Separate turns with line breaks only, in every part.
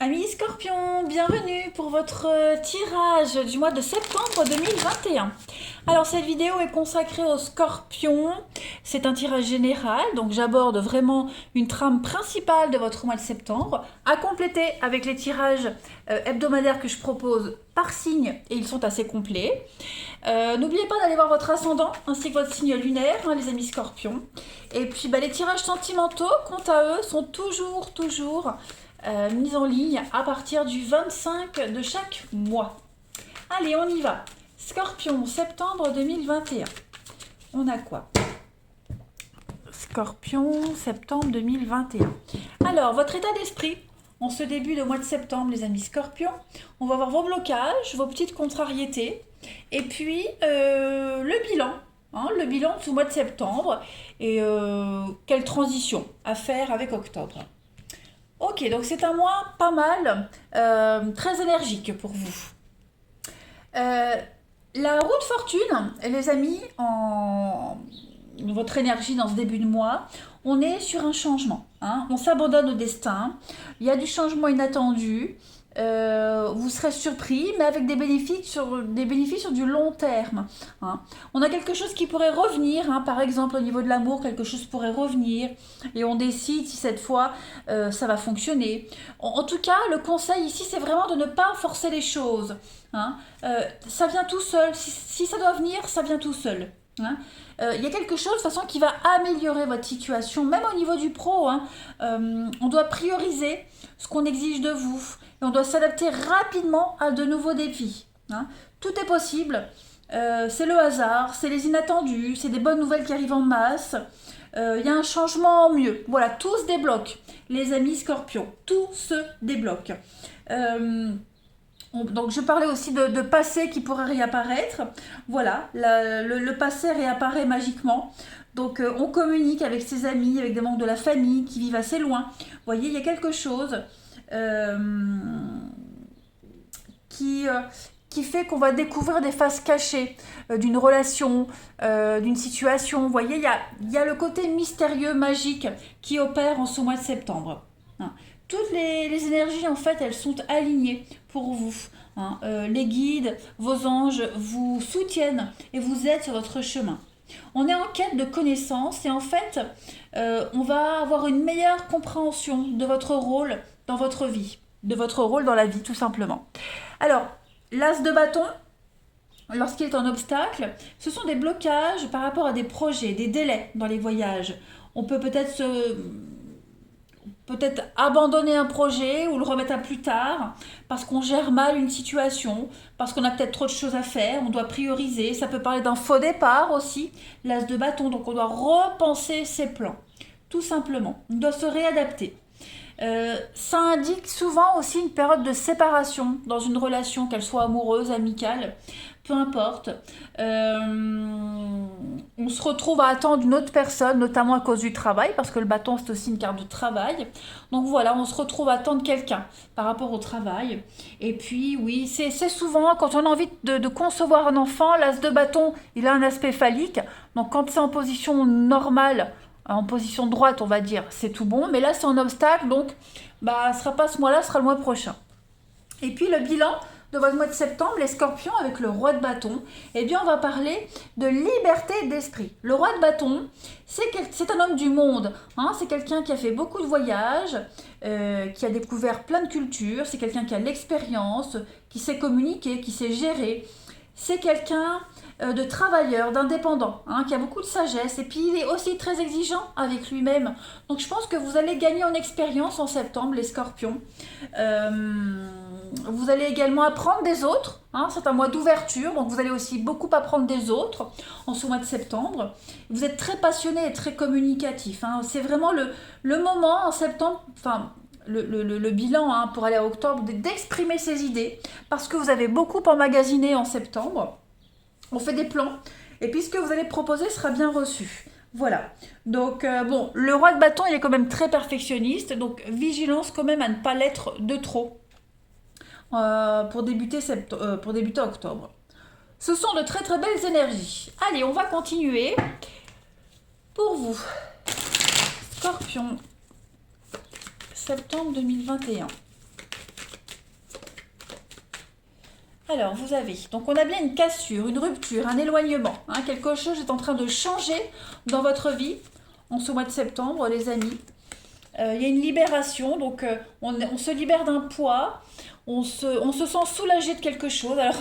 Amis Scorpion, bienvenue pour votre tirage du mois de septembre 2021. Alors cette vidéo est consacrée aux Scorpions, c'est un tirage général, donc j'aborde vraiment une trame principale de votre mois de septembre, à compléter avec les tirages hebdomadaires que je propose par signe, et ils sont assez complets. N'oubliez pas d'aller voir votre ascendant ainsi que votre signe lunaire, les amis Scorpions. Et puis les tirages sentimentaux, quant à eux, sont toujours mise en ligne à partir du 25 de chaque mois. Allez, on y va. Scorpion, septembre 2021. On a quoi? Scorpion, septembre 2021. Alors, votre état d'esprit en ce début de mois de septembre, les amis Scorpions. On va voir vos blocages, vos petites contrariétés, et puis le bilan. Le bilan de ce mois de septembre et quelle transition à faire avec octobre. Ok, donc c'est un mois pas mal, très énergique pour vous. La roue de fortune, les amis, en votre énergie dans ce début de mois, on est sur un changement. On s'abandonne au destin, il y a du changement inattendu, vous serez surpris, mais avec des bénéfices sur du long terme. On a quelque chose qui pourrait revenir, par exemple au niveau de l'amour, quelque chose pourrait revenir, et on décide si cette fois ça va fonctionner. En tout cas, le conseil ici, c'est vraiment de ne pas forcer les choses. Ça vient tout seul, si ça doit venir, ça vient tout seul. Il y a quelque chose de toute façon qui va améliorer votre situation, même au niveau du pro. On doit prioriser ce qu'on exige de vous et on doit s'adapter rapidement à de nouveaux défis. Tout est possible, c'est le hasard, c'est les inattendus, c'est des bonnes nouvelles qui arrivent en masse. Il y a un changement en mieux. Voilà, tout se débloque, les amis Scorpions, tout se débloque. Donc je parlais aussi de passé qui pourrait réapparaître. Voilà, le passé réapparaît magiquement. Donc on communique avec ses amis, avec des membres de la famille qui vivent assez loin. Vous voyez, il y a quelque chose qui fait qu'on va découvrir des faces cachées d'une relation, d'une situation. Vous voyez, il y a le côté mystérieux, magique qui opère en ce mois de septembre. Toutes les énergies, en fait, elles sont alignées pour vous. Les guides, vos anges vous soutiennent et vous aident sur votre chemin. On est en quête de connaissances et en fait, on va avoir une meilleure compréhension de votre rôle dans votre vie, de votre rôle dans la vie, tout simplement. Alors, l'as de bâton, lorsqu'il est en obstacle, ce sont des blocages par rapport à des projets, des délais dans les voyages. On peut peut-être abandonner un projet ou le remettre à plus tard parce qu'on gère mal une situation, parce qu'on a peut-être trop de choses à faire, on doit prioriser. Ça peut parler d'un faux départ aussi, l'as de bâton, donc on doit repenser ses plans, tout simplement. On doit se réadapter. Ça indique souvent aussi une période de séparation dans une relation, qu'elle soit amoureuse, amicale, peu importe. On se retrouve à attendre une autre personne, notamment à cause du travail, parce que le bâton c'est aussi une carte de travail. Donc voilà, on se retrouve à attendre quelqu'un par rapport au travail. Et puis oui, c'est souvent quand on a envie de concevoir un enfant, l'as de bâton, il a un aspect phallique. Donc quand c'est en position normale, en position droite, on va dire, c'est tout bon. Mais là, c'est en obstacle, donc ce sera pas ce mois-là, ce sera le mois prochain. Et puis le bilan de votre mois de septembre, les Scorpions, avec le roi de bâton, eh bien, on va parler de liberté d'esprit. Le roi de bâton, c'est un homme du monde. C'est quelqu'un qui a fait beaucoup de voyages, qui a découvert plein de cultures. C'est quelqu'un qui a l'expérience, qui sait communiquer, qui sait gérer. C'est quelqu'un de travailleur, d'indépendant, qui a beaucoup de sagesse. Et puis, il est aussi très exigeant avec lui-même. Donc, je pense que vous allez gagner en expérience en septembre, les Scorpions. Vous allez également apprendre des autres. C'est un mois d'ouverture, donc vous allez aussi beaucoup apprendre des autres en ce mois de septembre. Vous êtes très passionné et très communicatif. C'est vraiment le moment en septembre, le bilan pour aller à octobre, d'exprimer ses idées, parce que vous avez beaucoup emmagasiné en septembre. On fait des plans, et puis ce que vous allez proposer sera bien reçu. Voilà. Donc, le roi de bâton, il est quand même très perfectionniste, donc vigilance quand même à ne pas l'être de trop pour débuter octobre. Ce sont de très très belles énergies. Allez, on va continuer. Pour vous, Scorpion, septembre 2021. Alors, vous avez, donc on a bien une cassure, une rupture, un éloignement, hein, quelque chose est en train de changer dans votre vie en ce mois de septembre, les amis. Il y a une libération, donc on se libère d'un poids, on se sent soulagé de quelque chose. Alors,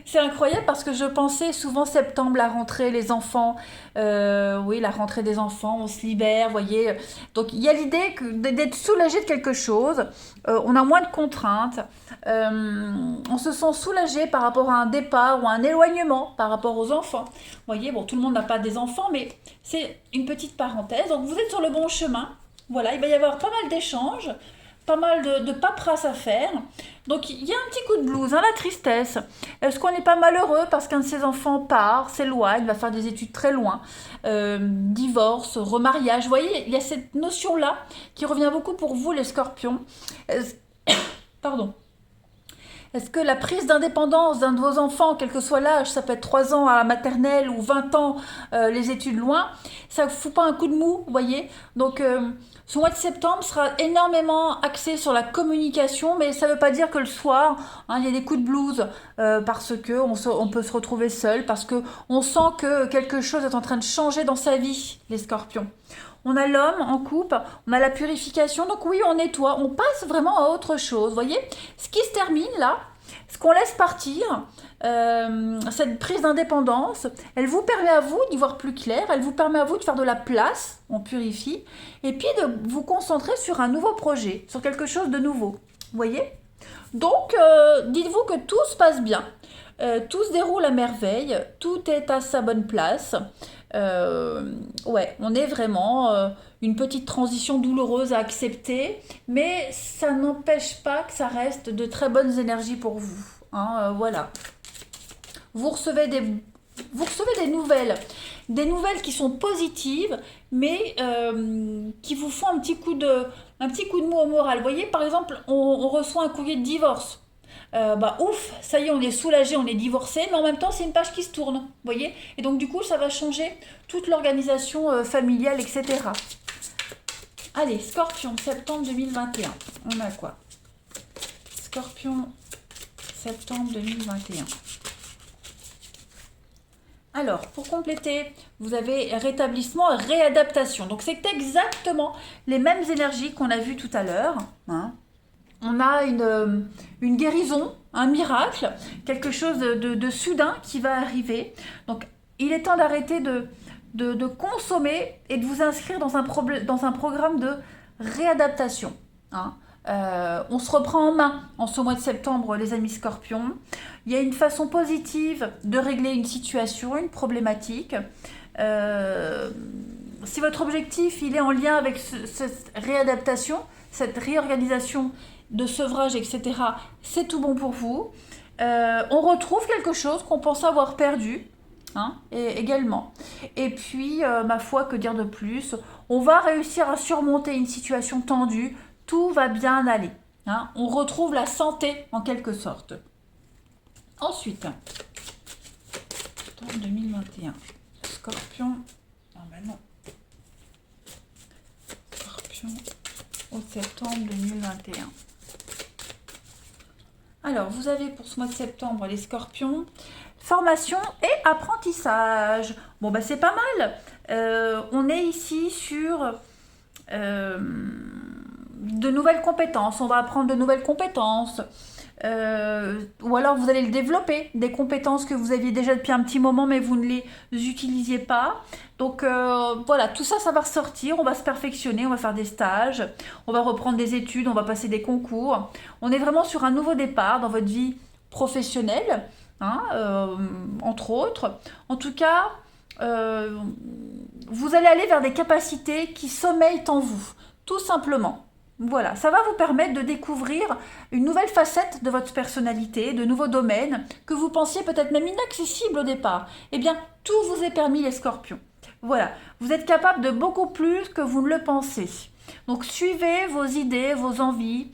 c'est incroyable parce que je pensais souvent septembre, la rentrée, les enfants, oui, la rentrée des enfants, on se libère, vous voyez. Donc, il y a l'idée d'être soulagé de quelque chose, on a moins de contraintes, on se sent soulagé par rapport à un départ ou à un éloignement par rapport aux enfants. Vous voyez, bon, tout le monde n'a pas des enfants, mais c'est une petite parenthèse. Donc, vous êtes sur le bon chemin. Voilà, il va y avoir pas mal d'échanges, pas mal de paperasse à faire. Donc il y a un petit coup de blues, hein, la tristesse. Est-ce qu'on n'est pas malheureux parce qu'un de ses enfants part, s'éloigne, va faire des études très loin, divorce, remariage. Vous voyez, il y a cette notion-là qui revient beaucoup pour vous, les scorpions. Pardon. Est-ce que la prise d'indépendance d'un de vos enfants, quel que soit l'âge, ça peut être 3 ans à la maternelle ou 20 ans les études loin, ça ne fout pas un coup de mou, vous voyez. Donc ce mois de septembre sera énormément axé sur la communication, mais ça ne veut pas dire que le soir, hein, il y a des coups de blues parce qu'on peut se retrouver seul, parce qu'on sent que quelque chose est en train de changer dans sa vie, les scorpions. On a l'homme en coupe, on a la purification, donc oui, on nettoie, on passe vraiment à autre chose, vous voyez. Ce qui se termine là, ce qu'on laisse partir, cette prise d'indépendance, elle vous permet à vous d'y voir plus clair, elle vous permet à vous de faire de la place, on purifie, et puis de vous concentrer sur un nouveau projet, sur quelque chose de nouveau, vous voyez. Donc, dites-vous que tout se passe bien, tout se déroule à merveille, tout est à sa bonne place. Ouais, on est vraiment une petite transition douloureuse à accepter, mais ça n'empêche pas que ça reste de très bonnes énergies pour vous. Hein, voilà. Vous recevez des nouvelles qui sont positives, mais qui vous font un petit coup de mou au moral. Vous voyez, par exemple, on reçoit un courrier de divorce. Bah ouf, ça y est, on est soulagé, on est divorcé, mais en même temps, c'est une page qui se tourne, vous voyez. Et donc, du coup, ça va changer toute l'organisation familiale, etc. Allez, Scorpion, septembre 2021. On a quoi? Scorpion, septembre 2021. Alors, pour compléter, vous avez rétablissement et réadaptation. Donc, c'est exactement les mêmes énergies qu'on a vues tout à l'heure, hein. On a une guérison, un miracle, quelque chose de soudain qui va arriver. Donc, il est temps d'arrêter de consommer et de vous inscrire dans un programme de réadaptation. Hein. On se reprend en main en ce mois de septembre, les amis scorpions. Il y a une façon positive de régler une situation, une problématique. Si votre objectif il est en lien avec cette réadaptation, cette réorganisation de sevrage, etc., c'est tout bon pour vous. On retrouve quelque chose qu'on pensait avoir perdu, hein, également. Et puis, ma foi, que dire de plus? On va réussir à surmonter une situation tendue, tout va bien aller. Hein. On retrouve la santé, en quelque sorte. Ensuite, septembre 2021, Scorpion, non ben non, Scorpion, au septembre 2021. Alors, vous avez pour ce mois de septembre les scorpions, formation et apprentissage. Bon, bah c'est pas mal. On est ici sur de nouvelles compétences. On va apprendre de nouvelles compétences. Ou alors vous allez le développer, des compétences que vous aviez déjà depuis un petit moment mais vous ne les utilisiez pas. Donc voilà, tout ça, ça va ressortir, on va se perfectionner, on va faire des stages, on va reprendre des études, on va passer des concours. On est vraiment sur un nouveau départ dans votre vie professionnelle, hein, entre autres. En tout cas, vous allez aller vers des capacités qui sommeillent en vous, tout simplement. Voilà, ça va vous permettre de découvrir une nouvelle facette de votre personnalité, de nouveaux domaines que vous pensiez peut-être même inaccessibles au départ. Eh bien, tout vous est permis, les scorpions. Voilà, vous êtes capable de beaucoup plus que vous ne le pensez. Donc, suivez vos idées, vos envies.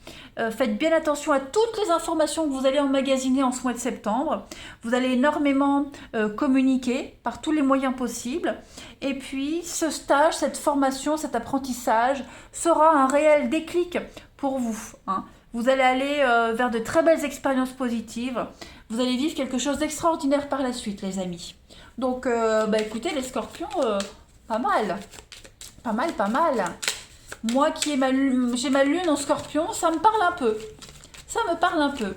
Faites bien attention à toutes les informations que vous allez emmagasiner en ce mois de septembre. Vous allez énormément communiquer par tous les moyens possibles. Et puis, ce stage, cette formation, cet apprentissage sera un réel déclic pour vous. Hein. Vous allez aller vers de très belles expériences positives. Vous allez vivre quelque chose d'extraordinaire par la suite, les amis. Donc, écoutez, les scorpions, pas mal. Pas mal, pas mal. Moi qui ai j'ai ma lune en scorpion, ça me parle un peu. Ça me parle un peu.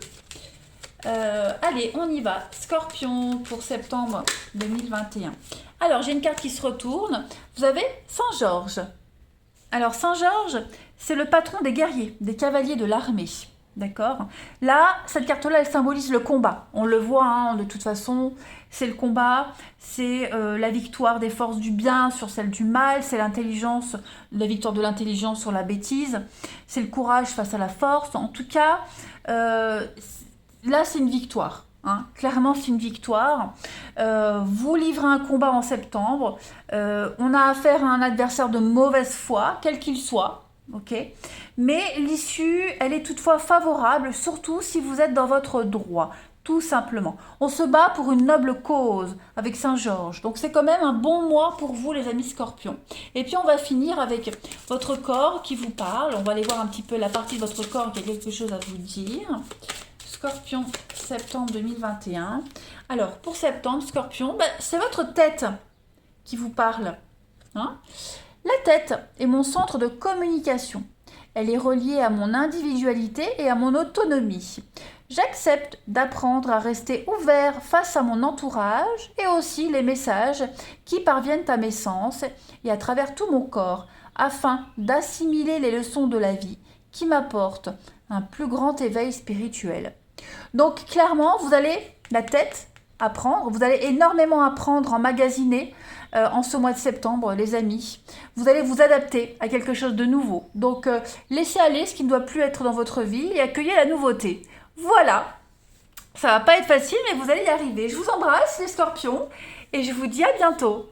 Allez, on y va. Scorpion pour septembre 2021. Alors, j'ai une carte qui se retourne. Vous avez Saint-Georges. Alors, Saint-Georges, c'est le patron des guerriers, des cavaliers de l'armée. D'accord? Là, cette carte-là, elle symbolise le combat. On le voit, hein, de toute façon, c'est le combat, c'est la victoire des forces du bien sur celle du mal, c'est l'intelligence, la victoire de l'intelligence sur la bêtise, c'est le courage face à la force. En tout cas, là, c'est une victoire. Hein. Clairement, c'est une victoire. Vous livrez un combat en septembre. On a affaire à un adversaire de mauvaise foi, quel qu'il soit. Ok, mais l'issue, elle est toutefois favorable, surtout si vous êtes dans votre droit, tout simplement. On se bat pour une noble cause avec Saint-Georges, donc c'est quand même un bon mois pour vous, les amis scorpions. Et puis on va finir avec votre corps qui vous parle. On va aller voir un petit peu la partie de votre corps qui a quelque chose à vous dire. Scorpion, septembre 2021. Alors, pour septembre, Scorpion, c'est votre tête qui vous parle. Hein? La tête est mon centre de communication. Elle est reliée à mon individualité et à mon autonomie. J'accepte d'apprendre à rester ouvert face à mon entourage et aussi les messages qui parviennent à mes sens et à travers tout mon corps afin d'assimiler les leçons de la vie qui m'apportent un plus grand éveil spirituel. Donc clairement, vous allez, la tête, apprendre. Vous allez énormément apprendre, emmagasiner en ce mois de septembre, les amis. Vous allez vous adapter à quelque chose de nouveau. Donc, laissez aller ce qui ne doit plus être dans votre vie et accueillez la nouveauté. Voilà. Ça va pas être facile, mais vous allez y arriver. Je vous embrasse, les scorpions, et je vous dis à bientôt.